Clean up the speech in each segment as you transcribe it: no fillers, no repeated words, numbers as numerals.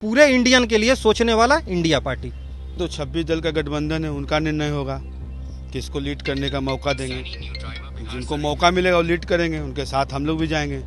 पूरे इंडियन के लिए सोचने वाला इंडिया पार्टी। तो 26 दल का गठबंधन है, उनका निर्णय होगा किसको लीड करने का मौका देंगे। जिनको मौका मिलेगा वो लीड करेंगे, उनके साथ हम लोग भी जाएंगे।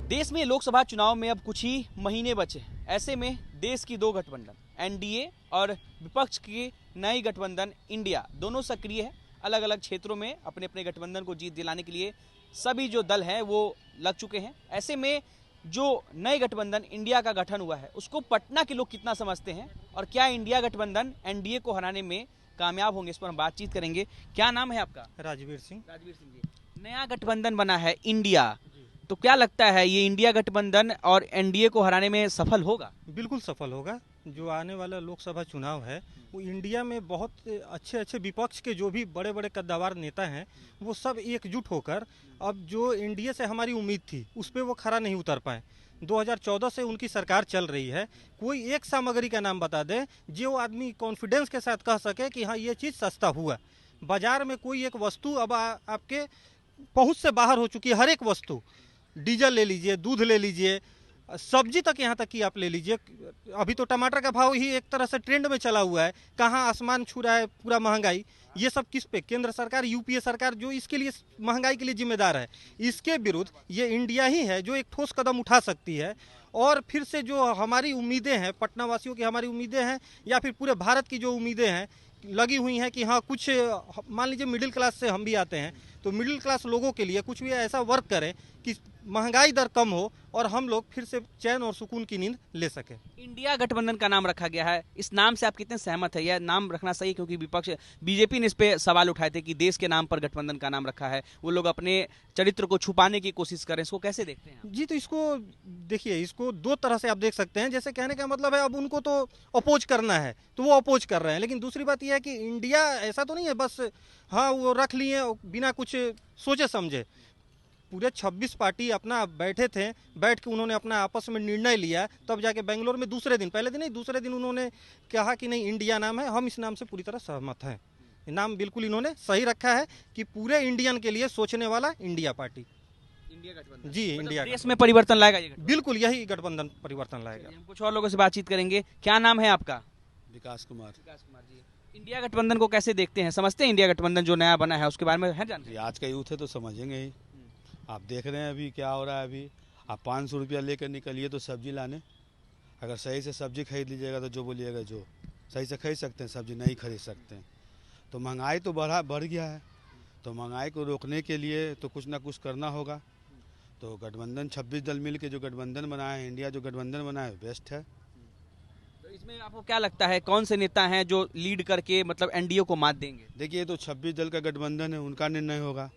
देश में लोकसभा चुनाव में अब कुछ ही महीने बचे। ऐसे में देश की दो गठबंधन एनडीए और विपक्ष की नई गठबंधन इंडिया दोनों सक्रिय है। अलग अलग क्षेत्रों में अपने अपने गठबंधन को जीत दिलाने के लिए सभी जो दल हैं वो लग चुके हैं। ऐसे में जो नए गठबंधन इंडिया का गठन हुआ है उसको पटना के लोग कितना समझते हैं और क्या इंडिया गठबंधन एनडीए को हराने में कामयाब होंगे, इस पर हम बातचीत करेंगे। क्या नाम है आपका? राजवीर सिंह। राजवीर सिंह जी, नया गठबंधन बना है इंडिया, तो क्या लगता है ये इंडिया गठबंधन और एनडीए को हराने में सफल होगा? बिल्कुल सफल होगा। जो आने वाला लोकसभा चुनाव है वो इंडिया में बहुत अच्छे अच्छे विपक्ष के जो भी बड़े बड़े कद्दावर नेता हैं वो सब एकजुट होकर अब जो एनडीए से हमारी उम्मीद थी उस पर वो खरा नहीं उतर पाए। 2014 से उनकी सरकार चल रही है। कोई एक सामग्री का नाम बता दें जो आदमी कॉन्फिडेंस के साथ कह सके कि हाँ ये चीज़ सस्ता हुआ। बाजार में कोई एक वस्तु अब आपके पहुंच से बाहर हो चुकी है। हर एक वस्तु, डीजल ले लीजिए, दूध ले लीजिए, सब्जी तक यहाँ तक कि आप ले लीजिए। अभी तो टमाटर का भाव ही एक तरह से ट्रेंड में चला हुआ है, कहाँ आसमान छू रहा है पूरा महंगाई। ये सब किस पे? केंद्र सरकार, यूपीए सरकार जो इसके लिए महंगाई के लिए जिम्मेदार है। इसके विरुद्ध ये इंडिया ही है जो एक ठोस कदम उठा सकती है। और फिर से जो हमारी उम्मीदें हैं, पटना वासियों की हमारी उम्मीदें हैं या फिर पूरे भारत की जो उम्मीदें हैं लगी हुई हैं कि हाँ कुछ, मान लीजिए मिडिल क्लास से हम भी आते हैं, तो मिडिल क्लास लोगों के लिए कुछ भी ऐसा वर्क करें कि महंगाई दर कम हो और हम लोग फिर से चैन और सुकून की नींद ले सकें। इंडिया गठबंधन का नाम रखा गया है, इस नाम से आप कितने सहमत है? यह नाम रखना सही, क्योंकि विपक्ष बीजेपी ने इस पे सवाल उठाए थे कि देश के नाम पर गठबंधन का नाम रखा है, वो लोग अपने चरित्र को छुपाने की कोशिश करें। इसको कैसे देखते हैं? जी, तो इसको देखिए, इसको दो तरह से आप देख सकते हैं। जैसे कहने का मतलब है अब उनको तो अपोज करना है तो वो अपोज कर रहे हैं, लेकिन दूसरी बात यह है कि इंडिया ऐसा तो नहीं है बस हाँ वो रख लिए बिना कुछ सोचे समझे। पूरे 26 पार्टी अपना बैठे थे, बैठ के उन्होंने अपना आपस में निर्णय लिया, तब जाके बेंगलोर में दूसरे दिन, पहले दिन नहीं दूसरे दिन उन्होंने कहा कि नहीं इंडिया नाम है, हम इस नाम से पूरी तरह सहमत हैं। नाम बिल्कुल इन्होंने सही रखा है कि पूरे इंडियन के लिए सोचने वाला इंडिया पार्टी। इंडिया गठबंधन जी, इंडिया देश में परिवर्तन लाएगा ये गठबंधन? बिल्कुल यही गठबंधन परिवर्तन लाएगा। हम कुछ और लोगों से बातचीत करेंगे। क्या नाम है आपका? विकास कुमार। विकास कुमार जी, इंडिया गठबंधन को कैसे देखते हैं? समझते हैं इंडिया गठबंधन जो नया बना है उसके बारे में है जानकारी? आज का यूथ है तो समझेंगे ही। आप देख रहे हैं अभी क्या हो रहा है। अभी आप 500 रुपया लेकर निकलिए तो सब्जी लाने, अगर सही से सब्जी खरीद लीजिएगा तो जो बोलिएगा जो सही से खरीद सकते हैं, सब्जी नहीं खरीद सकते हैं। तो महंगाई तो बढ़ गया है, तो महंगाई को रोकने के लिए तो कुछ ना कुछ करना होगा। तो गठबंधन 26 दल मिल के जो गठबंधन बनाए हैं, इंडिया जो गठबंधन बनाए बेस्ट है। तो इसमें आपको क्या लगता है कौन से नेता हैं जो लीड करके मतलब एनडीए को मात देंगे? देखिए ये तो 26 दल का गठबंधन है, उनका निर्णय होगा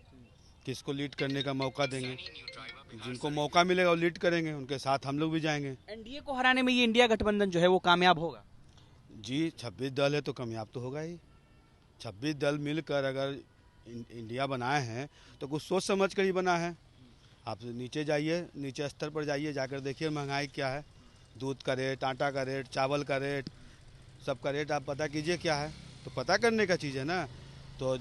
किसको लीड करने का मौका देंगे। जिनको मौका मिलेगा वो लीड करेंगे, उनके साथ हम लोग भी जाएंगे। एनडीए को हराने में ये इंडिया गठबंधन जो है वो कामयाब होगा? जी 26 दल है तो कामयाब तो होगा ही। 26 दल मिलकर अगर इंडिया बनाए हैं तो कुछ सोच समझ कर ही बना है। आप नीचे जाइए, नीचे स्तर पर जाइए, जाकर देखिए महंगाई क्या है, दूध का रेट, आटा का रेट, चावल का रेट, सब का रेट आप पता कीजिए क्या है। तो पता करने का चीज़ है ना। तो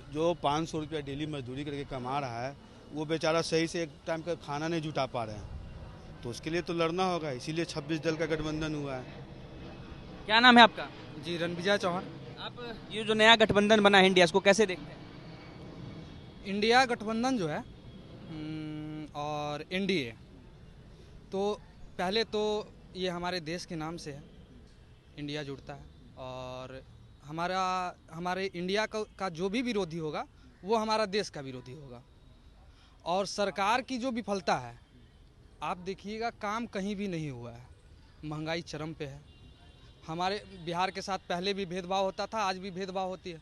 जो 500 रुपया डेली मजदूरी करके कमा रहा है वो बेचारा सही से एक टाइम का खाना नहीं जुटा पा रहे हैं, तो उसके लिए तो लड़ना होगा। इसीलिए 26 दल का गठबंधन हुआ है। क्या नाम है आपका? जी, रणविजय चौहान। आप ये जो नया गठबंधन बना है इंडिया, इसको कैसे देखते हैं? इंडिया गठबंधन जो है और एनडीए, तो पहले तो ये हमारे देश के नाम से है, इंडिया जुड़ता है। और हमारे इंडिया का जो भी विरोधी होगा वो हमारा देश का विरोधी होगा। और सरकार की जो विफलता है, आप देखिएगा काम कहीं भी नहीं हुआ है। महंगाई चरम पे है। हमारे बिहार के साथ पहले भी भेदभाव होता था, आज भी भेदभाव होती है।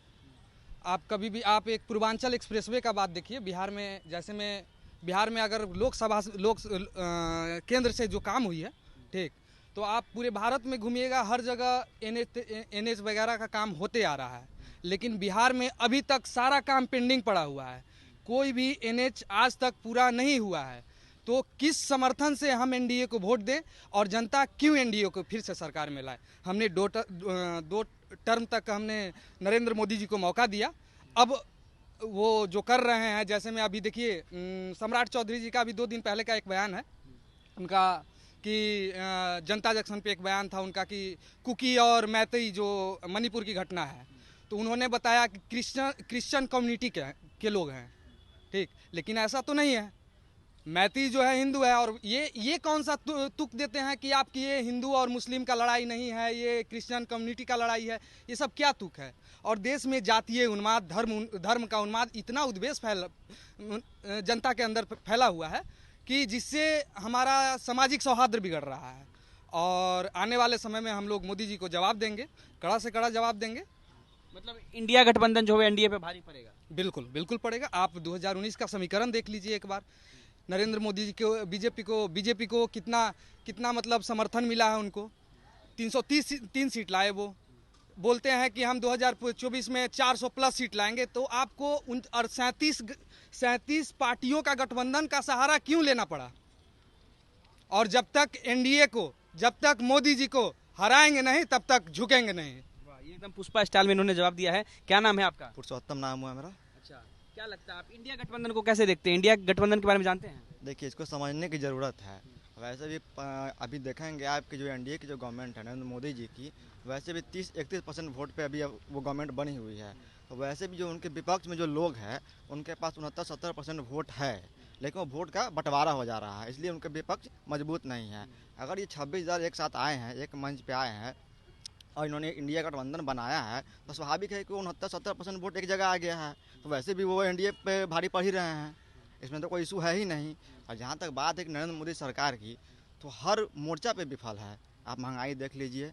आप कभी भी आप एक पूर्वांचल एक्सप्रेसवे का बात देखिए, बिहार में बिहार में अगर केंद्र से जो काम हुई है, ठीक, तो आप पूरे भारत में घूमिएगा, हर जगह एनएच वगैरह का काम होते आ रहा है, लेकिन बिहार में अभी तक सारा काम पेंडिंग पड़ा हुआ है। कोई भी एनएच आज तक पूरा नहीं हुआ है। तो किस समर्थन से हम एनडीए को वोट दें और जनता क्यों एनडीए को फिर से सरकार में लाए? हमने दो टर्म तक हमने नरेंद्र मोदी जी को मौका दिया। अब वो जो कर रहे हैं, जैसे में अभी देखिए सम्राट चौधरी जी का अभी 2 दिन पहले का एक बयान है उनका कि जनता जंक्शन पे एक बयान था उनका कि कुकी और मैतेई जो मणिपुर की घटना है, तो उन्होंने बताया कि क्रिश्चियन कम्युनिटी के लोग हैं, ठीक, लेकिन ऐसा तो नहीं है। मैती जो है हिंदू है, और ये कौन सा तुक देते हैं कि आपकी ये हिंदू और मुस्लिम का लड़ाई नहीं है, ये क्रिश्चियन कम्युनिटी का लड़ाई है, ये सब क्या तुक है। और देश में जातीय उन्माद, धर्म का उन्माद इतना उद्वेष जनता के अंदर फैला हुआ है कि जिससे हमारा सामाजिक सौहार्द बिगड़ रहा है। और आने वाले समय में हम लोग मोदी जी को जवाब देंगे, कड़ा से कड़ा जवाब देंगे। मतलब इंडिया गठबंधन जो है एनडीए पे भारी पड़ेगा। बिल्कुल बिल्कुल पड़ेगा। आप 2019 का समीकरण देख लीजिए एक बार, नरेंद्र मोदी जी को बीजेपी को कितना मतलब समर्थन मिला है उनको। 333 सीट लाए, वो बोलते हैं कि हम 2024 में 400 प्लस सीट लाएंगे। तो आपको 37 पार्टियों का गठबंधन का सहारा क्यों लेना पड़ा? और जब तक एनडीए को, जब तक मोदी जी को हराएंगे नहीं, तब तक झुकेंगे नहीं। ये एकदम पुष्पा स्टाइल में इन्होंने जवाब दिया है। क्या नाम है आपका? पुरुषोत्तम नाम हुआ मेरा। अच्छा, क्या लगता है आप इंडिया गठबंधन को कैसे देखते हैं? इंडिया गठबंधन के बारे में जानते हैं? देखिए, इसको समझने की ज़रूरत है। वैसे भी अभी देखेंगे आपकी जो एनडीए की जो गवर्नमेंट है नरेंद्र मोदी जी की, वैसे भी 30-31% वोट पे अभी वो गवर्नमेंट बनी हुई है। तो वैसे भी जो उनके विपक्ष में जो लोग हैं उनके पास 69-70% वोट है, लेकिन वो वोट का बंटवारा हो जा रहा है, इसलिए उनके विपक्ष मजबूत नहीं है। अगर ये 26,000 एक साथ आए हैं, एक मंच पे आए हैं और इन्होंने इंडिया गठबंधन बनाया है, तो स्वाभाविक है कि 69-70% वोट एक जगह आ गया है। तो वैसे भी वो एनडीए पे भारी पड़ ही रहे हैं, इसमें तो कोई इशू है ही नहीं। और जहाँ तक बात है कि नरेंद्र मोदी सरकार की, तो हर मोर्चा पे विफल है। आप महंगाई देख लीजिए,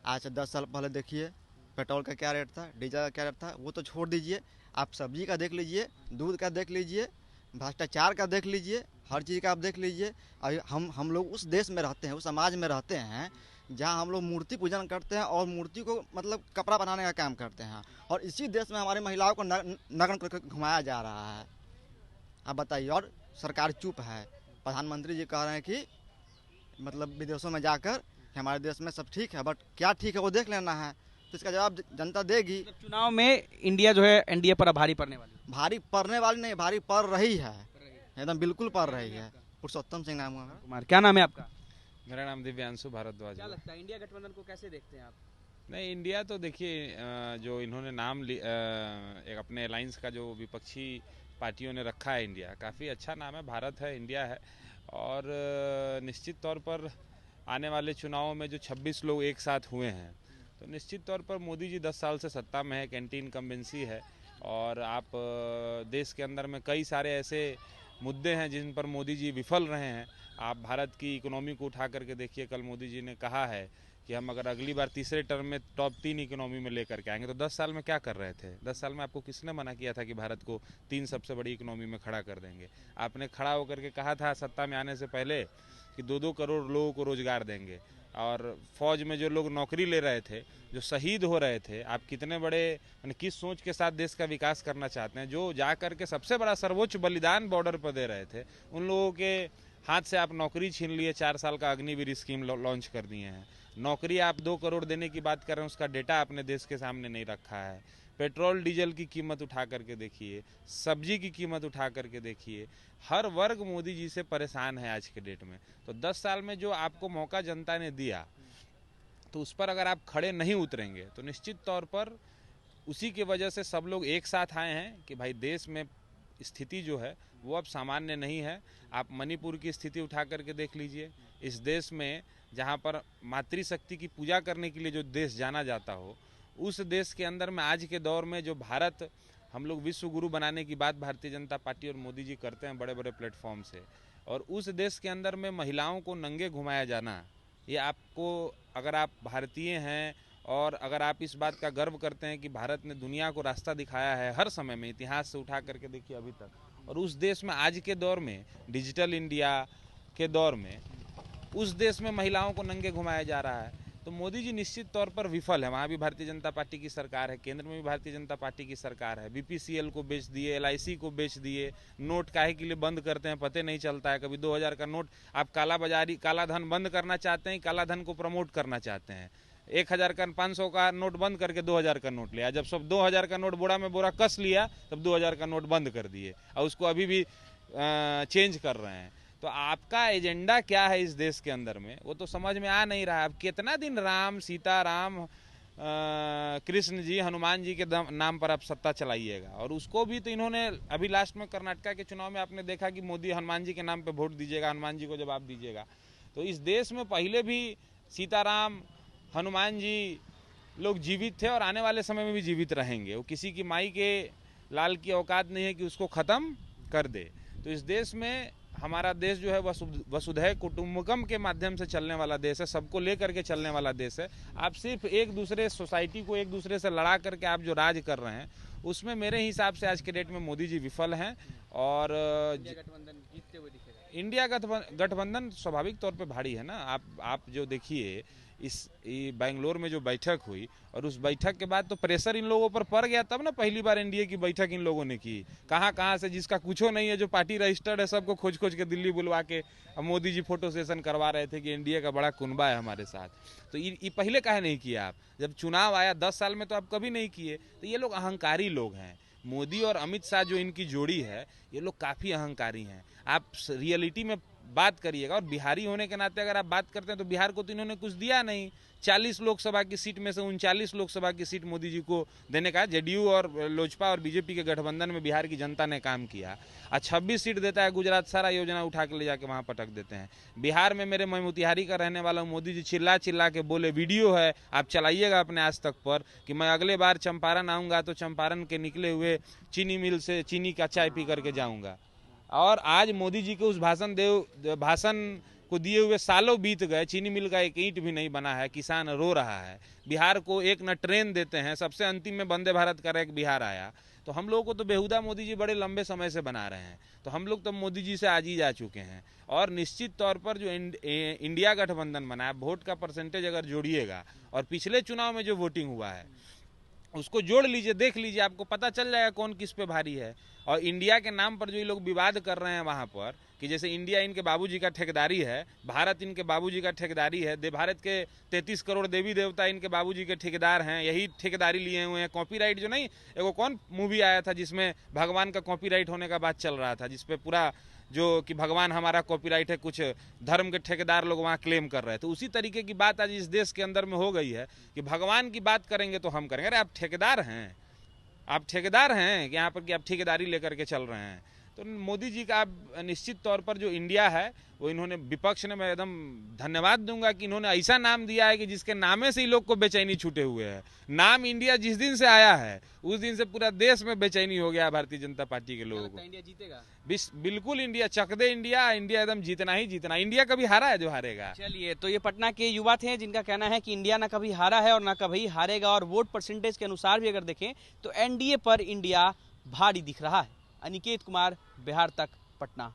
आज से 10 साल पहले देखिए पेट्रोल का क्या रेट था, डीजल का क्या रेट था, वो तो छोड़ दीजिए। आप सब्जी का देख लीजिए, दूध का देख लीजिए, भ्रष्टाचार का देख लीजिए, हर चीज़ का आप देख लीजिए। और हम लोग उस देश में रहते हैं, उस समाज में रहते हैं जहाँ हम लोग मूर्ति पूजन करते हैं और मूर्ति को मतलब कपड़ा बनाने का काम करते हैं, और इसी देश में हमारी महिलाओं को नग्न करके घुमाया जा रहा है। आप बताइए, और सरकार चुप है। प्रधानमंत्री जी कह रहे हैं कि मतलब विदेशों में जाकर कि हमारे देश में सब ठीक है, बट क्या ठीक है वो देख लेना है, तो इसका जवाब जनता देगी। मतलब चुनाव में इंडिया जो है एनडीए पर भारी पड़ने वाली? भारी पड़ने वाली नहीं, भारी पड़ रही है, एकदम बिल्कुल पड़ रही है। पुरुषोत्तम सिंह नाम हुआ। कुमार, क्या नाम है आपका? मेरा नाम दिव्यांशु भारद्वाज क्या है। लगता है इंडिया गठबंधन को कैसे देखते हैं आप? नहीं, इंडिया तो देखिए जो इन्होंने नाम एक अपने अलायंस का जो विपक्षी पार्टियों ने रखा है, इंडिया काफ़ी अच्छा नाम है, भारत है, इंडिया है। और निश्चित तौर पर आने वाले चुनावों में जो 26 लोग एक साथ हुए हैं, तो निश्चित तौर पर मोदी जी 10 साल से सत्ता में है, एंटी इनकम्बेंसी है। और आप देश के अंदर में कई सारे ऐसे मुद्दे हैं जिन पर मोदी जी विफल रहे हैं। आप भारत की इकोनॉमी को उठा करके देखिए, कल मोदी जी ने कहा है कि हम अगर अगली बार तीसरे टर्म में टॉप 3 इकोनॉमी में लेकर के आएंगे। तो 10 साल में क्या कर रहे थे? 10 साल में आपको किसने मना किया था कि भारत को 3 सबसे बड़ी इकोनॉमी में खड़ा कर देंगे? आपने खड़ा होकर के कहा था सत्ता में आने से पहले कि 2-2 करोड़ लोगों को रोजगार देंगे, और फौज में जो लोग नौकरी ले रहे थे, जो शहीद हो रहे थे, आप कितने बड़े किस सोच के साथ देश का विकास करना चाहते हैं? जो जा करके सबसे बड़ा सर्वोच्च बलिदान बॉर्डर पर दे रहे थे, उन लोगों के हाथ से आप नौकरी छीन लिए। 4 साल का अग्निवीर स्कीम लॉन्च कर दिए हैं। नौकरी आप 2 करोड़ देने की बात कर रहे हैं, उसका डेटा आपने देश के सामने नहीं रखा है। पेट्रोल डीजल की कीमत उठा करके देखिए, सब्जी की कीमत उठा करके देखिए। हर वर्ग मोदी जी से परेशान है आज के डेट में। तो 10 साल में जो आपको मौका जनता ने दिया, तो उस पर अगर आप खड़े नहीं उतरेंगे तो निश्चित तौर पर उसी की वजह से सब लोग एक साथ आए हैं कि भाई देश में स्थिति जो है वो अब सामान्य नहीं है। आप मणिपुर की स्थिति उठा करके देख लीजिए। इस देश में जहाँ पर मातृशक्ति की पूजा करने के लिए जो देश जाना जाता हो, उस देश के अंदर में आज के दौर में जो भारत हम लोग विश्व गुरु बनाने की बात भारतीय जनता पार्टी और मोदी जी करते हैं बड़े बड़े प्लेटफॉर्म से, और उस देश के अंदर में महिलाओं को नंगे घुमाया जाना, ये आपको, अगर आप भारतीय हैं और अगर आप इस बात का गर्व करते हैं कि भारत ने दुनिया को रास्ता दिखाया है हर समय में, इतिहास से उठा करके देखिए अभी तक, और उस देश में आज के दौर में डिजिटल इंडिया के दौर में उस देश में महिलाओं को नंगे घुमाया जा रहा है, तो मोदी जी निश्चित तौर पर विफल है। वहाँ भी भारतीय जनता पार्टी की सरकार है, केंद्र में भी भारतीय जनता पार्टी की सरकार है। बीपीसीएल को बेच दिए, LIC को बेच दिए, नोट काहे के लिए बंद करते हैं पता नहीं चलता है। कभी 2000 का नोट, आप काला धन बंद करना चाहते हैं, काला धन को प्रमोट करना चाहते हैं। 1000 का 500 का नोट बंद करके 2000 का नोट लिया। जब सब 2000 का नोट बोरा में बोरा कस लिया, तब 2000 का नोट बंद कर दिए और उसको अभी भी चेंज कर रहे हैं। तो आपका एजेंडा क्या है इस देश के अंदर में, वो तो समझ में आ नहीं रहा है। अब कितना दिन राम, सीता राम, कृष्ण जी, हनुमान जी के नाम पर आप सत्ता चलाइएगा। और उसको भी तो इन्होंने अभी लास्ट में कर्नाटका के चुनाव में आपने देखा कि मोदी हनुमान जी के नाम पे वोट दीजिएगा, हनुमान जी को जवाब दीजिएगा। तो इस देश में पहले भी सीताराम, हनुमान जी लोग जीवित थे और आने वाले समय में भी जीवित रहेंगे। वो किसी की माई के लाल की औकात नहीं है कि उसको ख़त्म कर दे। तो इस देश में हमारा देश जो है वसुधैव कुटुंबकम के माध्यम से चलने वाला देश है, सबको लेकर के चलने वाला देश है। आप सिर्फ एक दूसरे सोसाइटी को एक दूसरे से लड़ा करके आप जो राज कर रहे हैं, उसमें मेरे हिसाब से आज के डेट में मोदी जी विफल हैं। और गठबंधन जीतते हुए दिखेगा। इंडिया गठबंधन स्वाभाविक तौर पे भारी है ना। आप जो देखिए इस बेंगलोर में जो बैठक हुई और उस बैठक के बाद तो प्रेशर इन लोगों पर पड़ गया, तब ना पहली बार एनडीए की बैठक इन लोगों ने की। कहाँ से जिसका कुछो नहीं है, जो पार्टी रजिस्टर्ड है, सबको खोज के दिल्ली बुलवा के मोदी जी फोटो सेशन करवा रहे थे कि एनडीए का बड़ा कुनबा है हमारे साथ। तो ये पहले काहे नहीं किया आप? जब चुनाव आया 10 साल में तो आप कभी नहीं किए। तो ये लोग अहंकारी लोग हैं। मोदी और अमित शाह जो इनकी जोड़ी है, ये लोग काफ़ी अहंकारी हैं। आप रियलिटी में बात करिएगा। और बिहारी होने के नाते अगर आप बात करते हैं तो बिहार को तो इन्होंने कुछ दिया नहीं। 40 लोकसभा की सीट में से 39 लोकसभा की सीट मोदी जी को देने का जेडीयू और लोजपा और बीजेपी के गठबंधन में बिहार की जनता ने काम किया। 26 सीट देता है गुजरात, सारा योजना उठा के ले जाके वहाँ पटक देते हैं। बिहार में मैं मोतिहारी का रहने वाला हूँ, मोदी जी चिल्ला के बोले, वीडियो है, आप चलाइएगा अपने आज तक पर, कि मैं अगले बार चंपारण आऊँगा तो चंपारण के निकले हुए चीनी मिल से चीनी का चाय पी करके जाऊँगा। और आज मोदी जी के उस भाषण को दिए हुए सालों बीत गए, चीनी मिल का एक ईंट भी नहीं बना है, किसान रो रहा है। बिहार को एक न ट्रेन देते हैं, सबसे अंतिम में वंदे भारत का एक बिहार आया। तो हम लोगों को तो बेहुदा मोदी जी बड़े लंबे समय से बना रहे हैं। तो हम लोग तो मोदी जी से आज ही जा चुके हैं। और निश्चित तौर पर जो इंडिया गठबंधन बना है, वोट का परसेंटेज अगर जोड़िएगा और पिछले चुनाव में जो वोटिंग हुआ है उसको जोड़ लीजिए, देख लीजिए, आपको पता चल जाएगा कौन किस पे भारी है। और इंडिया के नाम पर जो ये लोग विवाद कर रहे हैं वहाँ पर, कि जैसे इंडिया इनके बाबूजी का ठेकेदारी है, भारत इनके बाबूजी का ठेकेदारी है, भारत के 33 करोड़ देवी देवता इनके बाबूजी के ठेकेदार हैं, यही ठेकेदारी लिए हुए हैं। कॉपीराइट जो नहीं, एगो कौन मूवी आया था जिसमें भगवान का कॉपीराइट होने का बात चल रहा था, जिसपे पूरा जो कि भगवान हमारा कॉपीराइट है, कुछ धर्म के ठेकेदार लोग वहाँ क्लेम कर रहे थे। उसी तरीके की बात आज इस देश के अंदर में हो गई है कि भगवान की बात करेंगे तो हम करेंगे। अरे आप ठेकेदार हैं, आप ठेकेदार हैं यहाँ पर कि आप ठेकेदारी लेकर के चल रहे हैं। तो मोदी जी का निश्चित तौर पर जो इंडिया है वो इन्होंने, विपक्ष ने, मैं एकदम धन्यवाद दूंगा कि इन्होंने ऐसा नाम दिया है कि जिसके नामे से ही लोग को बेचैनी छूटे हुए है। नाम इंडिया जिस दिन से आया है उस दिन से पूरा देश में बेचैनी हो गया भारतीय जनता पार्टी के लोगों को। इंडिया जीतेगा? बिल्कुल इंडिया चक दे, इंडिया एकदम जीतना ही जीतना। इंडिया कभी हारा है जो हारेगा। चलिए, तो ये पटना के युवा थे जिनका कहना है कि इंडिया ना कभी हारा है और ना कभी हारेगा। और वोट परसेंटेज के अनुसार भी अगर देखें तो एनडीए पर इंडिया भारी दिख रहा है। अनिकेत कुमार, बिहार तक, पटना।